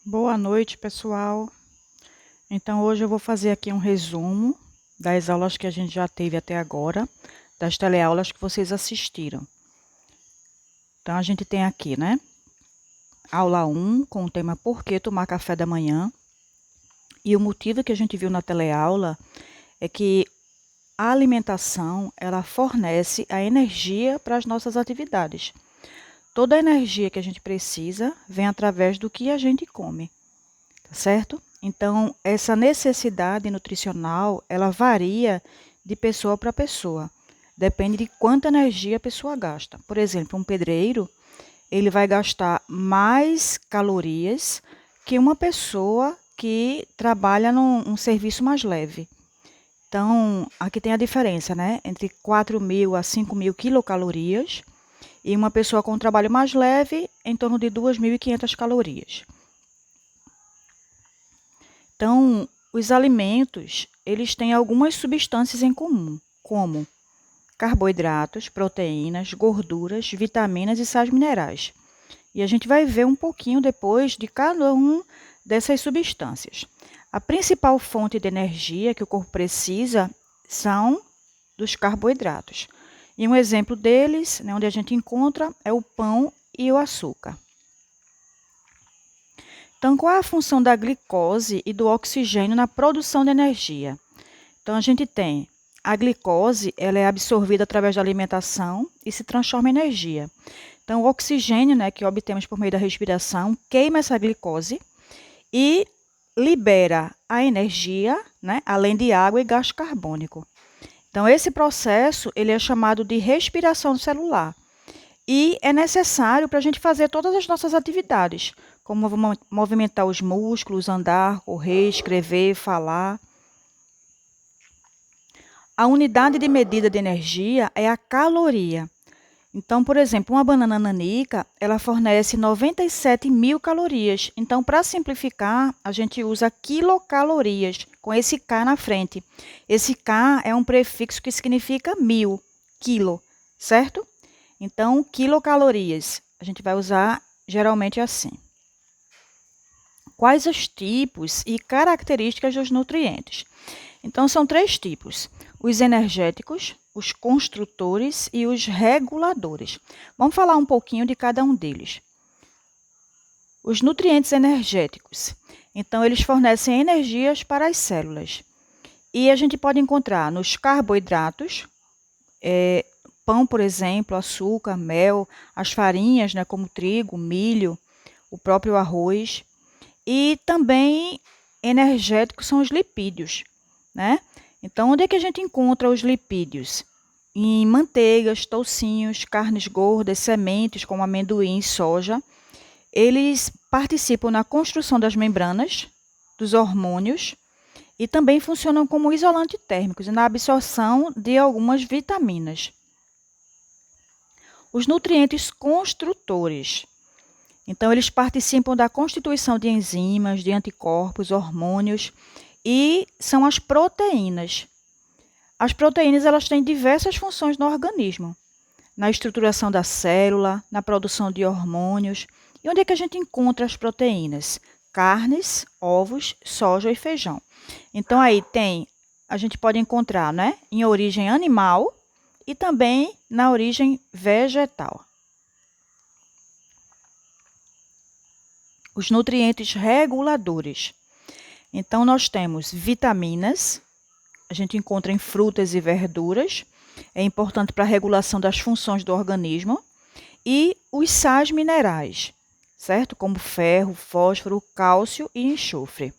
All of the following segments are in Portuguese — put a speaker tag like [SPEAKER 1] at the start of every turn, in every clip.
[SPEAKER 1] Boa noite, pessoal. Então, hoje eu vou fazer aqui um resumo das aulas que a gente já teve até agora, das teleaulas que vocês assistiram. Então, a gente tem aqui, né? Aula 1, com o tema Por que tomar café da manhã? E o motivo que a gente viu na teleaula é que a alimentação, ela fornece a energia para as nossas atividades. Toda a energia que a gente precisa vem através do que a gente come. Tá certo? Então, essa necessidade nutricional, ela varia de pessoa para pessoa. Depende de quanta energia a pessoa gasta. Por exemplo, um pedreiro, ele vai gastar mais calorias que uma pessoa que trabalha num serviço mais leve. Então, aqui tem a diferença, né? Entre 4.000 a 5.000 quilocalorias e uma pessoa com um trabalho mais leve, em torno de 2.500 calorias. Então, os alimentos, eles têm algumas substâncias em comum, como carboidratos, proteínas, gorduras, vitaminas e sais minerais. E a gente vai ver um pouquinho depois de cada um dessas substâncias. A principal fonte de energia que o corpo precisa são dos carboidratos. E um exemplo deles, né, onde a gente encontra, é o pão e o açúcar. Então, qual é a função da glicose e do oxigênio na produção de energia? Então, a gente tem a glicose, ela é absorvida através da alimentação e se transforma em energia. Então, o oxigênio, né, que obtemos por meio da respiração, queima essa glicose e libera a energia, né, além de água e gás carbônico. Então, esse processo ele é chamado de respiração celular. E é necessário para a gente fazer todas as nossas atividades, como movimentar os músculos, andar, correr, escrever, falar. A unidade de medida de energia é a caloria. Então, por exemplo, uma banana nanica, ela fornece 97.000 calorias. Então, para simplificar, a gente usa quilocalorias, com esse K na frente. Esse K é um prefixo que significa 1.000, quilo, certo? Então, quilocalorias, a gente vai usar geralmente assim. Quais os tipos e características dos nutrientes? Então, são 3 tipos: os energéticos, os construtores e os reguladores. Vamos falar um pouquinho de cada um deles. Os nutrientes energéticos. Então, eles fornecem energias para as células. E a gente pode encontrar nos carboidratos, pão, por exemplo, açúcar, mel, as farinhas, né, como trigo, milho, o próprio arroz. E também energéticos são os lipídios, né? Então, onde é que a gente encontra os lipídios? Em manteigas, toucinhos, carnes gordas, sementes como amendoim e soja. Eles participam na construção das membranas, dos hormônios e também funcionam como isolantes térmicos e na absorção de algumas vitaminas. Os nutrientes construtores. Então, eles participam da constituição de enzimas, de anticorpos, hormônios e são as proteínas. As proteínas elas têm diversas funções no organismo, na estruturação da célula, na produção de hormônios. E onde é que a gente encontra as proteínas? Carnes, ovos, soja e feijão. Então, aí a gente pode encontrar, né, em origem animal e também na origem vegetal. Os nutrientes reguladores. Então, nós temos vitaminas, a gente encontra em frutas e verduras, é importante para a regulação das funções do organismo, e os sais minerais, certo? Como ferro, fósforo, cálcio e enxofre.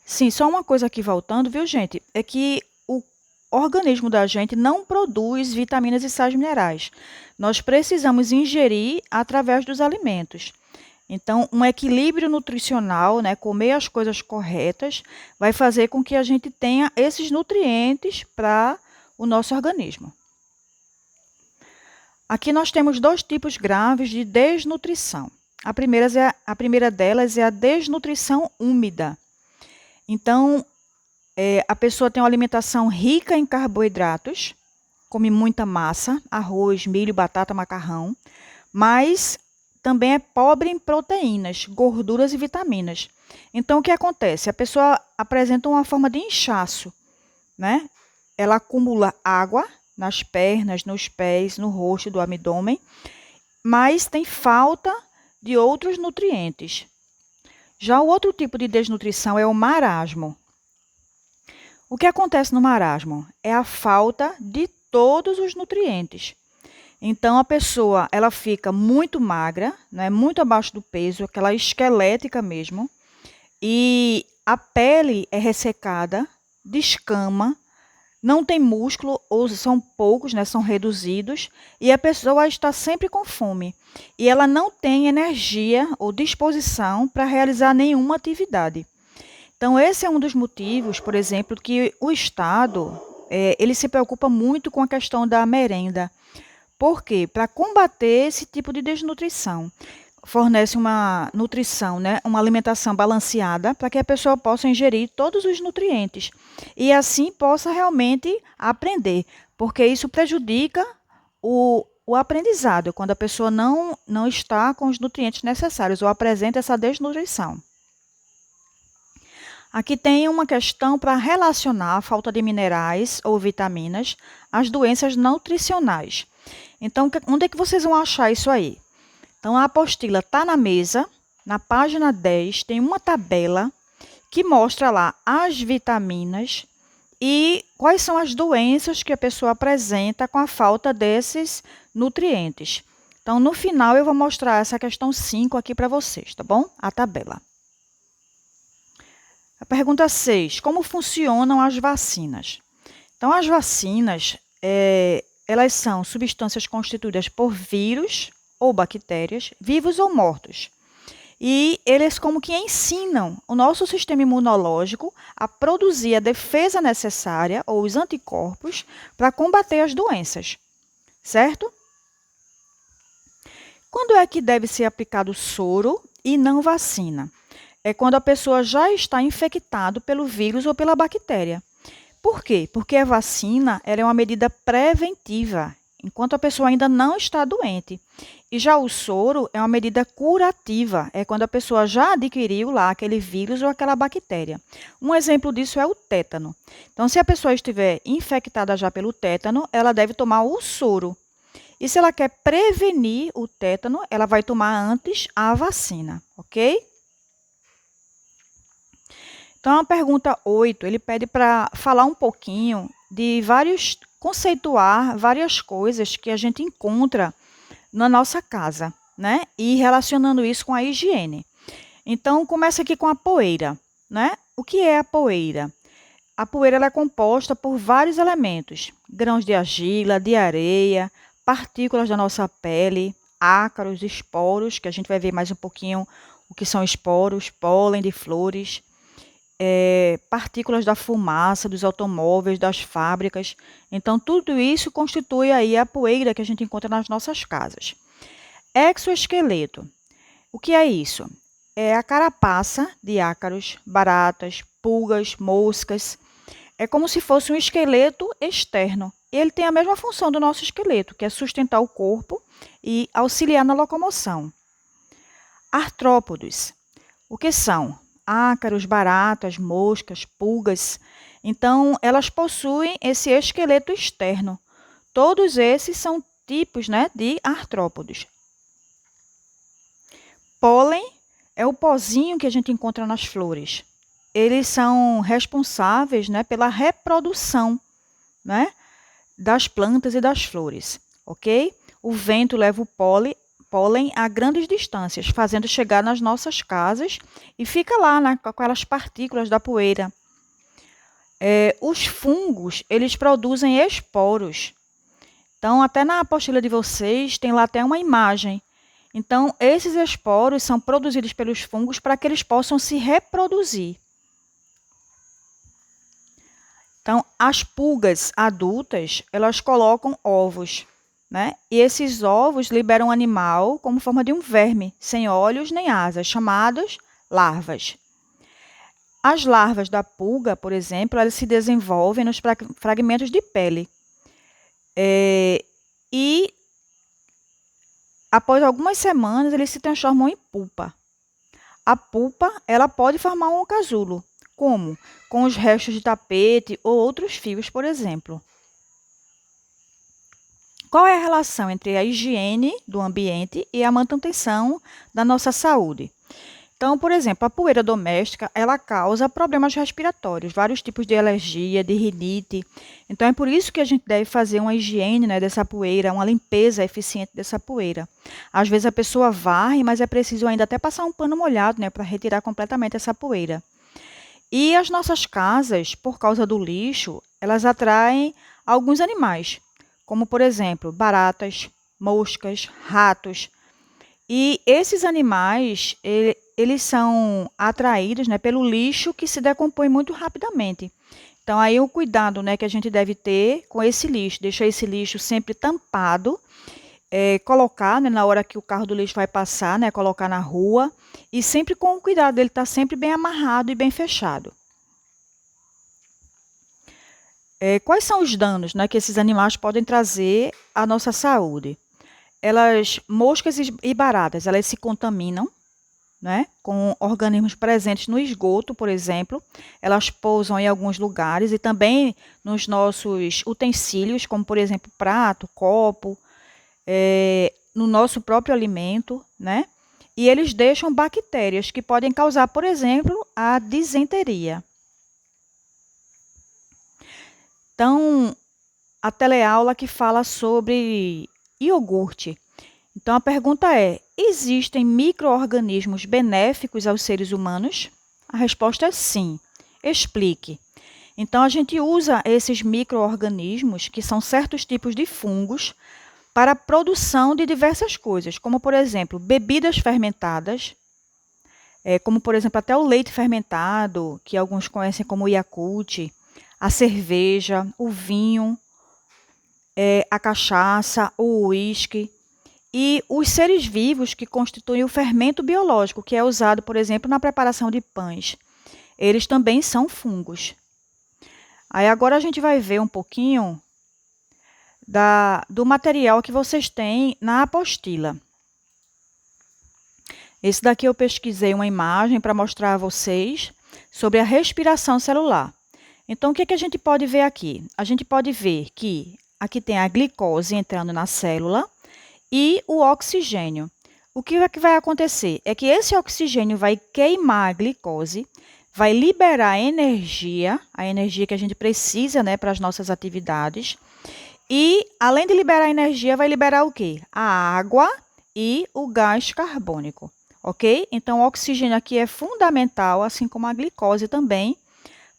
[SPEAKER 1] Sim, só uma coisa aqui voltando, viu, gente? É que o organismo da gente não produz vitaminas e sais minerais. Nós precisamos ingerir através dos alimentos. Então, um equilíbrio nutricional, né, comer as coisas corretas, vai fazer com que a gente tenha esses nutrientes para o nosso organismo. Aqui nós temos 2 tipos graves de desnutrição. A primeira delas é a desnutrição úmida. Então, a pessoa tem uma alimentação rica em carboidratos, come muita massa, arroz, milho, batata, macarrão, mas também é pobre em proteínas, gorduras e vitaminas. Então, o que acontece? A pessoa apresenta uma forma de inchaço, né? Ela acumula água nas pernas, nos pés, no rosto, do abdômen, mas tem falta de outros nutrientes. Já o outro tipo de desnutrição é o marasmo. O que acontece no marasmo? É a falta de todos os nutrientes. Então, a pessoa ela fica muito magra, né, muito abaixo do peso, aquela esquelética mesmo, e a pele é ressecada, descama, não tem músculo, ou são poucos, né, são reduzidos, e a pessoa está sempre com fome. E ela não tem energia ou disposição para realizar nenhuma atividade. Então, esse é um dos motivos, por exemplo, que o Estado ele se preocupa muito com a questão da merenda. Por quê? Para combater esse tipo de desnutrição. Fornece uma nutrição, né? Uma alimentação balanceada para que a pessoa possa ingerir todos os nutrientes e assim possa realmente aprender, porque isso prejudica o aprendizado, quando a pessoa não está com os nutrientes necessários ou apresenta essa desnutrição. Aqui tem uma questão para relacionar a falta de minerais ou vitaminas às doenças nutricionais. Então, onde é que vocês vão achar isso aí? Então, a apostila está na mesa, na página 10, tem uma tabela que mostra lá as vitaminas e quais são as doenças que a pessoa apresenta com a falta desses nutrientes. Então, no final, eu vou mostrar essa questão 5 aqui para vocês, tá bom? A tabela. A pergunta 6, como funcionam as vacinas? Então, as vacinas, elas são substâncias constituídas por vírus ou bactérias, vivos ou mortos. E eles como que ensinam o nosso sistema imunológico a produzir a defesa necessária, ou os anticorpos, para combater as doenças, certo? Quando é que deve ser aplicado soro e não vacina? É quando a pessoa já está infectada pelo vírus ou pela bactéria. Por quê? Porque a vacina ela é uma medida preventiva, enquanto a pessoa ainda não está doente. E já o soro é uma medida curativa, é quando a pessoa já adquiriu lá aquele vírus ou aquela bactéria. Um exemplo disso é o tétano. Então, se a pessoa estiver infectada já pelo tétano, ela deve tomar o soro. E se ela quer prevenir o tétano, ela vai tomar antes a vacina, ok? Então, a pergunta 8, ele pede para falar um pouquinho de conceituar várias coisas que a gente encontra na nossa casa, né? E relacionando isso com a higiene. Então, começa aqui com a poeira, né? O que é a poeira? A poeira ela é composta por vários elementos: grãos de argila, de areia, partículas da nossa pele, ácaros, esporos, que a gente vai ver mais um pouquinho o que são esporos, pólen de flores, partículas da fumaça, dos automóveis, das fábricas. Então, tudo isso constitui aí a poeira que a gente encontra nas nossas casas. Exoesqueleto. O que é isso? É a carapaça de ácaros, baratas, pulgas, moscas. É como se fosse um esqueleto externo. Ele tem a mesma função do nosso esqueleto, que é sustentar o corpo e auxiliar na locomoção. Artrópodes. O que são? Ácaros, baratas, moscas, pulgas. Então, elas possuem esse esqueleto externo. Todos esses são tipos, né, de artrópodes. Pólen é o pozinho que a gente encontra nas flores. Eles são responsáveis, né, pela reprodução, né, das plantas e das flores, ok? O vento leva o pólen a grandes distâncias, fazendo chegar nas nossas casas e fica lá, né, com aquelas partículas da poeira. Os fungos, eles produzem esporos. Então, até na apostila de vocês, tem lá até uma imagem. Então, esses esporos são produzidos pelos fungos para que eles possam se reproduzir. Então, as pulgas adultas, elas colocam ovos, né? E esses ovos liberam um animal como forma de um verme, sem olhos nem asas, chamados larvas. As larvas da pulga, por exemplo, elas se desenvolvem nos fragmentos de pele. E após algumas semanas, eles se transformam em pupa. A pupa, ela pode formar um casulo. Como? Com os restos de tapete ou outros fios, por exemplo. Qual é a relação entre a higiene do ambiente e a manutenção da nossa saúde? Então, por exemplo, a poeira doméstica, ela causa problemas respiratórios, vários tipos de alergia, de rinite. Então, é por isso que a gente deve fazer uma higiene, né, dessa poeira, uma limpeza eficiente dessa poeira. Às vezes a pessoa varre, mas é preciso ainda até passar um pano molhado, né, para retirar completamente essa poeira. E as nossas casas, por causa do lixo, elas atraem alguns animais, como, por exemplo, baratas, moscas, ratos. E esses animais, eles são atraídos, né, pelo lixo que se decompõe muito rapidamente. Então, aí o cuidado, né, que a gente deve ter com esse lixo, deixar esse lixo sempre tampado, colocar, né, na hora que o carro do lixo vai passar, né, colocar na rua, e sempre com o cuidado dele estar sempre bem amarrado e bem fechado. Quais são os danos, né, que esses animais podem trazer à nossa saúde? Moscas e baratas, elas se contaminam, né, com organismos presentes no esgoto, por exemplo. Elas pousam em alguns lugares e também nos nossos utensílios, como, por exemplo, prato, copo, no nosso próprio alimento, né? E eles deixam bactérias que podem causar, por exemplo, a disenteria. Então, a teleaula que fala sobre iogurte. Então, a pergunta é: existem micro-organismos benéficos aos seres humanos? A resposta é sim. Explique. Então, a gente usa esses micro-organismos, que são certos tipos de fungos, para a produção de diversas coisas, como, por exemplo, bebidas fermentadas, como, por exemplo, até o leite fermentado, que alguns conhecem como Yakult, a cerveja, o vinho, a cachaça, o uísque. E os seres vivos que constituem o fermento biológico, que é usado, por exemplo, na preparação de pães. Eles também são fungos. Aí agora a gente vai ver um pouquinho do material que vocês têm na apostila. Esse daqui eu pesquisei uma imagem para mostrar a vocês sobre a respiração celular. Então, o que a gente pode ver aqui? A gente pode ver que aqui tem a glicose entrando na célula e o oxigênio. O que é que vai acontecer? É que esse oxigênio vai queimar a glicose, vai liberar a energia que a gente precisa, né, para as nossas atividades. E, além de liberar a energia, vai liberar o quê? A água e o gás carbônico, ok? Então, o oxigênio aqui é fundamental, assim como a glicose também,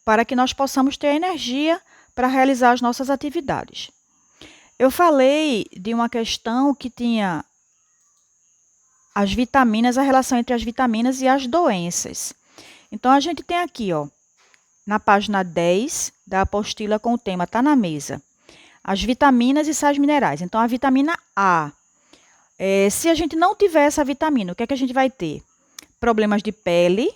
[SPEAKER 1] para que nós possamos ter energia para realizar as nossas atividades. Eu falei de uma questão que tinha as vitaminas, a relação entre as vitaminas e as doenças. Então, a gente tem aqui, ó, na página 10 da apostila com o tema "Tá na mesa", as vitaminas e sais minerais. Então, a vitamina A. Se a gente não tiver essa vitamina, o que é que a gente vai ter? Problemas de pele,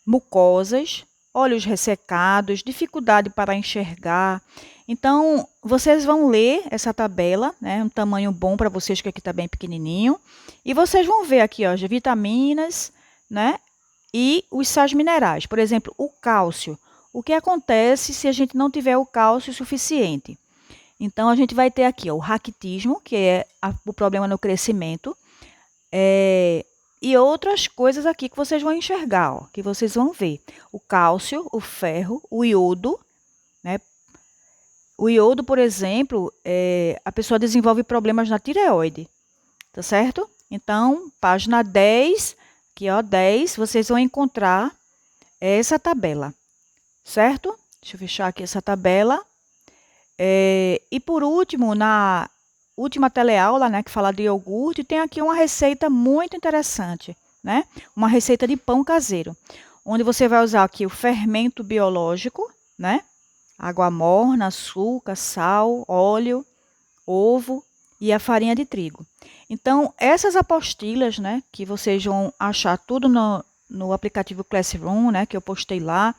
[SPEAKER 1] mucosas, olhos ressecados, dificuldade para enxergar. Então, vocês vão ler essa tabela, né, um tamanho bom para vocês, que aqui está bem pequenininho. E vocês vão ver aqui, ó, as vitaminas, né, e os sais minerais. Por exemplo, o cálcio. O que acontece se a gente não tiver o cálcio suficiente? Então, a gente vai ter aqui, ó, o raquitismo, que é o problema no crescimento, e outras coisas aqui que vocês vão enxergar, ó, que vocês vão ver. O cálcio, o ferro, o iodo, né? O iodo, por exemplo, a pessoa desenvolve problemas na tireoide, tá certo? Então, página 10, aqui ó, 10, vocês vão encontrar essa tabela, certo? Deixa eu fechar aqui essa tabela. E por último, na última teleaula, né, que fala de iogurte, tem aqui uma receita muito interessante, né? Uma receita de pão caseiro, onde você vai usar aqui o fermento biológico, né? Água morna, açúcar, sal, óleo, ovo e a farinha de trigo. Então, essas apostilas, né, que vocês vão achar tudo no aplicativo Classroom, né, que eu postei lá.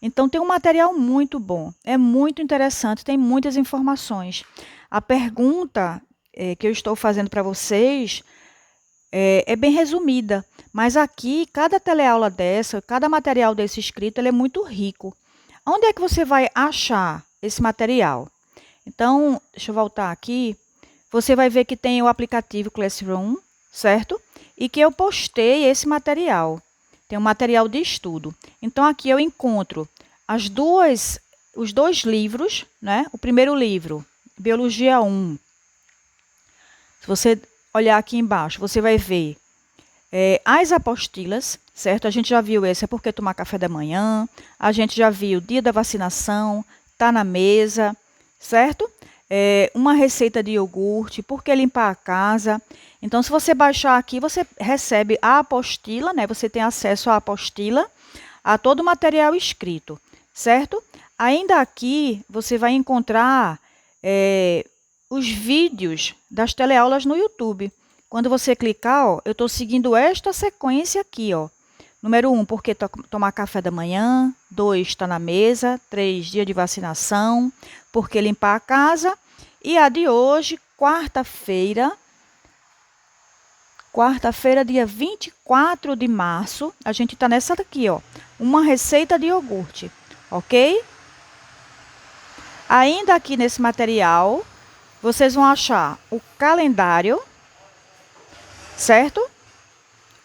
[SPEAKER 1] Então, tem um material muito bom, é muito interessante, tem muitas informações. A pergunta que eu estou fazendo para vocês é bem resumida. Mas aqui, cada teleaula dessa, cada material desse escrito, ele é muito rico. Onde é que você vai achar esse material? Então, deixa eu voltar aqui. Você vai ver que tem o aplicativo Classroom, certo? E que eu postei esse material. Tem um material de estudo. Então, aqui eu encontro os dois livros, né? O primeiro livro, Biologia 1. Se você olhar aqui embaixo, você vai ver as apostilas, certo? A gente já viu esse, é porque tomar café da manhã. A gente já viu o dia da vacinação, tá na mesa, certo? Uma receita de iogurte, por que limpar a casa. Então, se você baixar aqui, você recebe a apostila, né? Você tem acesso à apostila, a todo o material escrito, certo? Ainda aqui, você vai encontrar os vídeos das teleaulas no YouTube. Quando você clicar, ó, eu estou seguindo esta sequência aqui, ó. Número 1, porque tomar café da manhã. 2, está na mesa. 3, dia de vacinação. Porque limpar a casa. E a de hoje, quarta-feira, dia 24 de março, a gente está nessa daqui, ó. Uma receita de iogurte, ok? Ainda aqui nesse material, vocês vão achar o calendário, certo?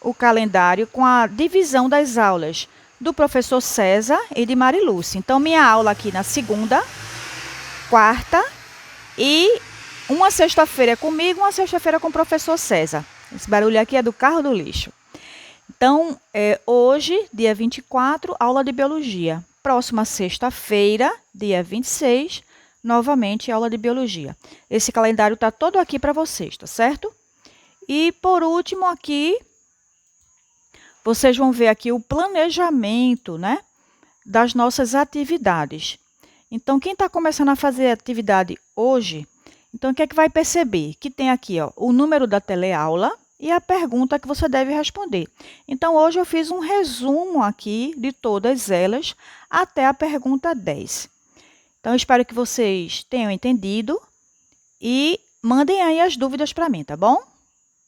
[SPEAKER 1] O calendário com a divisão das aulas do professor César e de Marilúcia. Então, minha aula aqui na segunda, quarta e uma sexta-feira comigo, uma sexta-feira com o professor César. Esse barulho aqui é do carro do lixo. Então, hoje, dia 24, aula de biologia. Próxima sexta-feira, dia 26, novamente aula de biologia. Esse calendário está todo aqui para vocês, tá certo? E por último aqui, vocês vão ver aqui o planejamento, né, das nossas atividades. Então, quem está começando a fazer atividade hoje, então o que é que vai perceber? Que tem aqui, ó, o número da teleaula e a pergunta que você deve responder. Então, hoje eu fiz um resumo aqui de todas elas até a pergunta 10. Então, eu espero que vocês tenham entendido e mandem aí as dúvidas para mim, tá bom?